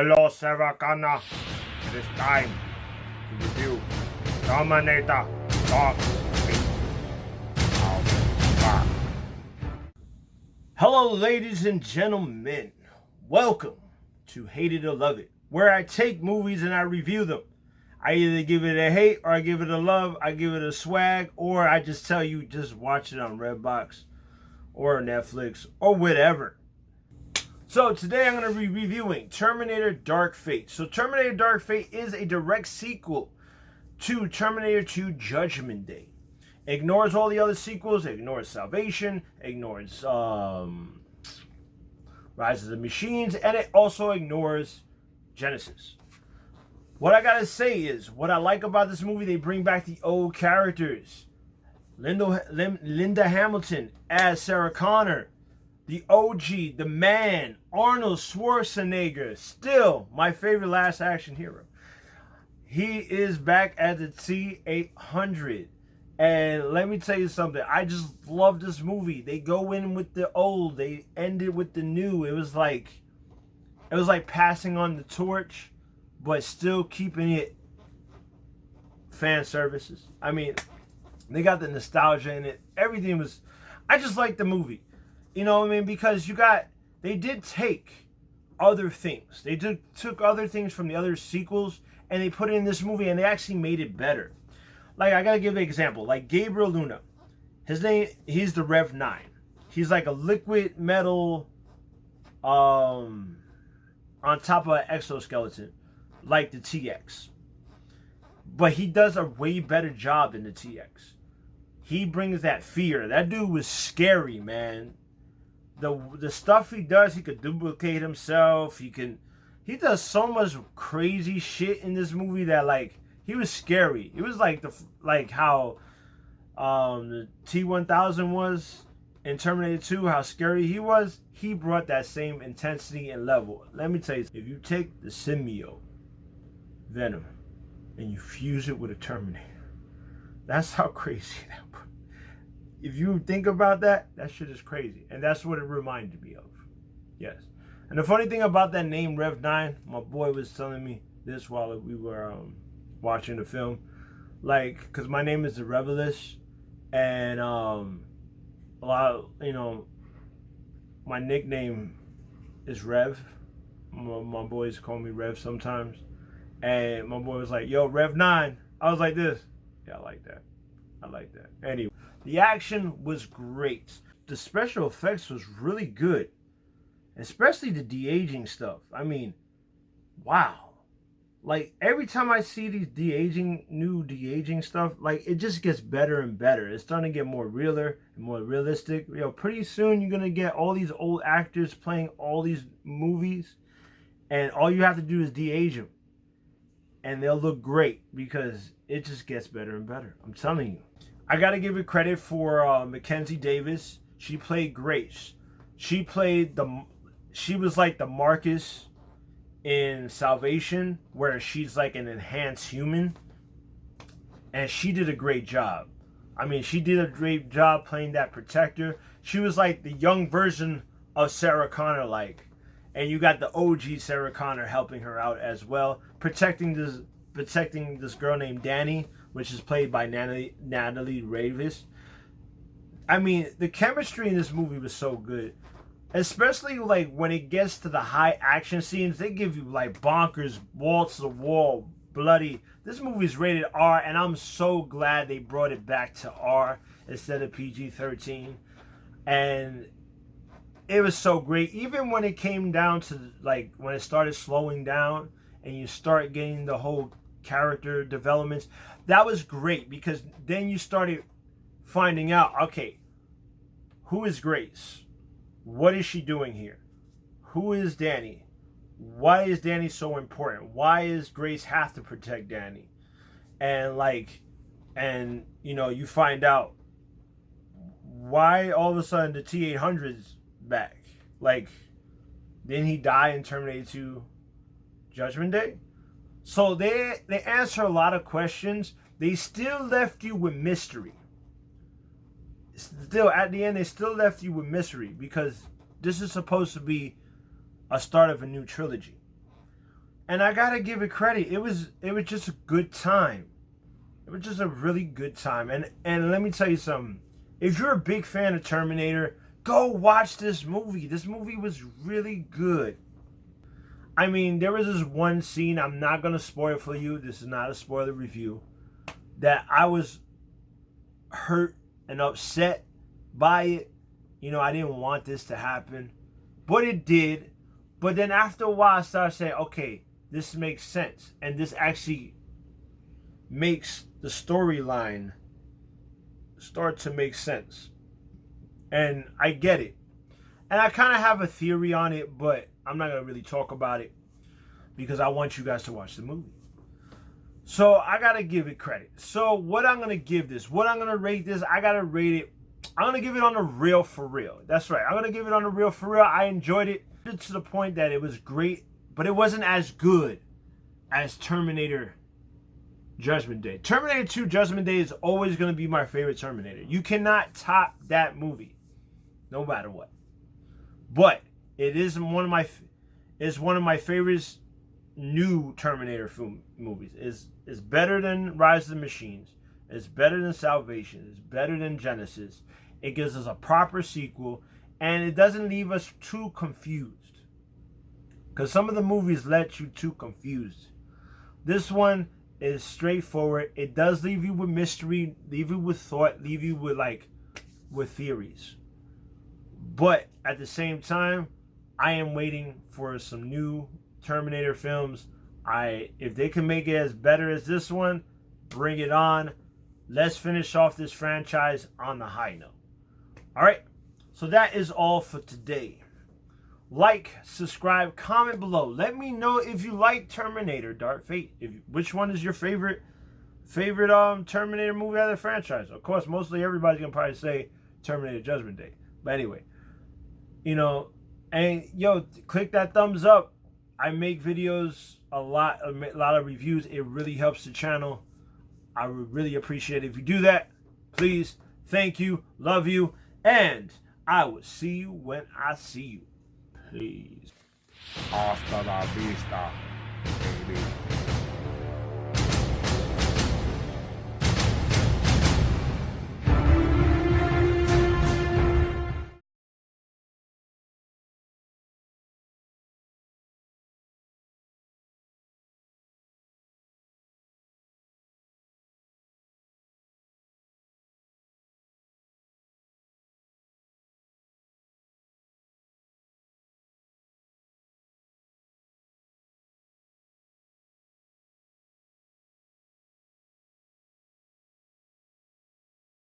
Hello, Sarah Connor. It is time to review Terminator Dark Fate. I'll be back. Hello, ladies and gentlemen. Welcome to Hate It or Love It, where I take movies and I review them. I either give it a hate or I give it a love, I give it a swag, or I just tell you just watch it on Redbox or Netflix or whatever. So today I'm going to be reviewing Terminator Dark Fate. So Terminator Dark Fate is a direct sequel to Terminator 2 Judgment Day. Ignores all the other sequels, ignores Salvation, ignores Rise of the Machines, and it also ignores Genesis. What I gotta say is, what I like about this movie, they bring back the old characters. Linda Hamilton as Sarah Connor. The OG, the man, Arnold Schwarzenegger, still my favorite last action hero. He is back at the T-800. And let me tell you something. I just love this movie. They go in with the old. They end it with the new. It was like passing on the torch, but still keeping it fan services. I mean, they got the nostalgia in it. Everything was... I just like the movie. You know what I mean? Because they did take other things. They took other things from the other sequels and they put it in this movie and they actually made it better. Like, I gotta give an example. Like Gabriel Luna. His name, he's the Rev 9. He's like a liquid metal on top of an exoskeleton. Like the TX. But he does a way better job than the TX. He brings that fear. That dude was scary, man. The stuff he does, he could duplicate himself. He does so much crazy shit in this movie that, like, he was scary. It was like how the T-1000 was in Terminator 2, how scary he was. He brought that same intensity and level. Let me tell you, if you take the symbiote Venom and you fuse it with a Terminator, that's how crazy that was. If you think about that, that shit is crazy. And that's what it reminded me of. Yes. And the funny thing about that name, Rev 9, my boy was telling me this while we were watching the film. Like, because my name is the Revelist. And a lot of, my nickname is Rev. My boys call me Rev sometimes. And my boy was like, yo, Rev 9. I was like this. Yeah, I like that. I like that. Anyway. The action was great. The special effects was really good. Especially the de-aging stuff. I mean, wow. Like, every time I see these new de-aging stuff, like, it just gets better and better. It's starting to get more realer and more realistic. Pretty soon you're going to get all these old actors playing all these movies. And all you have to do is de-age them. And they'll look great because it just gets better and better. I'm telling you. I gotta give it credit for Mackenzie Davis. She played Grace. She was like the Marcus in Salvation, where she's like an enhanced human. And she did a great job. I mean, she did a great job playing that protector. She was like the young version of Sarah Connor, like. And you got the OG Sarah Connor helping her out as well, protecting this girl named Danny, which is played by Natalie Ravis. I mean, the chemistry in this movie was so good. Especially, like, when it gets to the high action scenes, they give you, like, bonkers, wall-to-wall, bloody. This movie's rated R, and I'm so glad they brought it back to R instead of PG-13. And it was so great. Even when it came down to, like, when it started slowing down and you start getting the whole character developments, that was great, because then you started finding out, okay, who is Grace? What is she doing here? Who is Danny? Why is Danny so important? Why does Grace have to protect Danny? And you find out why all of a sudden the T-800's back. Like, didn't he die in Terminator 2 Judgment Day? So they answer a lot of questions. They still left you with mystery. Still, at the end, they still left you with mystery, because this is supposed to be a start of a new trilogy. And I gotta give it credit. It was just a good time. It was just a really good time. And let me tell you something. If you're a big fan of Terminator, go watch this movie. This movie was really good. I mean, there was this one scene, I'm not gonna spoil for you. This is not a spoiler review. That I was hurt and upset by it. You know, I didn't want this to happen. But it did. But then after a while, I started saying, okay, this makes sense. And this actually makes the storyline start to make sense. And I get it. And I kind of have a theory on it, but I'm not going to really talk about it because I want you guys to watch the movie. So I got to give it credit. So what I'm going to give this, what I'm going to rate this, I got to rate it. I'm going to give it on the real for real. That's right. I'm going to give it on the real for real. I enjoyed it to the point that it was great, but it wasn't as good as Terminator Judgment Day. Terminator 2 Judgment Day is always going to be my favorite Terminator. You cannot top that movie, no matter what. But it is one of my favorites new Terminator movies. It's better than Rise of the Machines. It's better than Salvation. It's better than Genesis. It gives us a proper sequel, and it doesn't leave us too confused. Because some of the movies let you too confused. This one is straightforward. It does leave you with mystery, leave you with thought, leave you with theories. But at the same time, I am waiting for some new Terminator films. If they can make it as better as this one, bring it on. Let's finish off this franchise on the high note. All right, so that is all for today. Like, subscribe, comment below. Let me know if you like Terminator Dark Fate. Which one is your favorite Terminator movie out of the franchise? Of course, mostly everybody's gonna probably say Terminator Judgment Day. But anyway, you know, and yo, click that thumbs up. I make videos a lot of reviews. It really helps the channel. I would really appreciate it if you do that. Please, thank you, love you, and I will see you when I see you. Please. Hasta la vista, baby.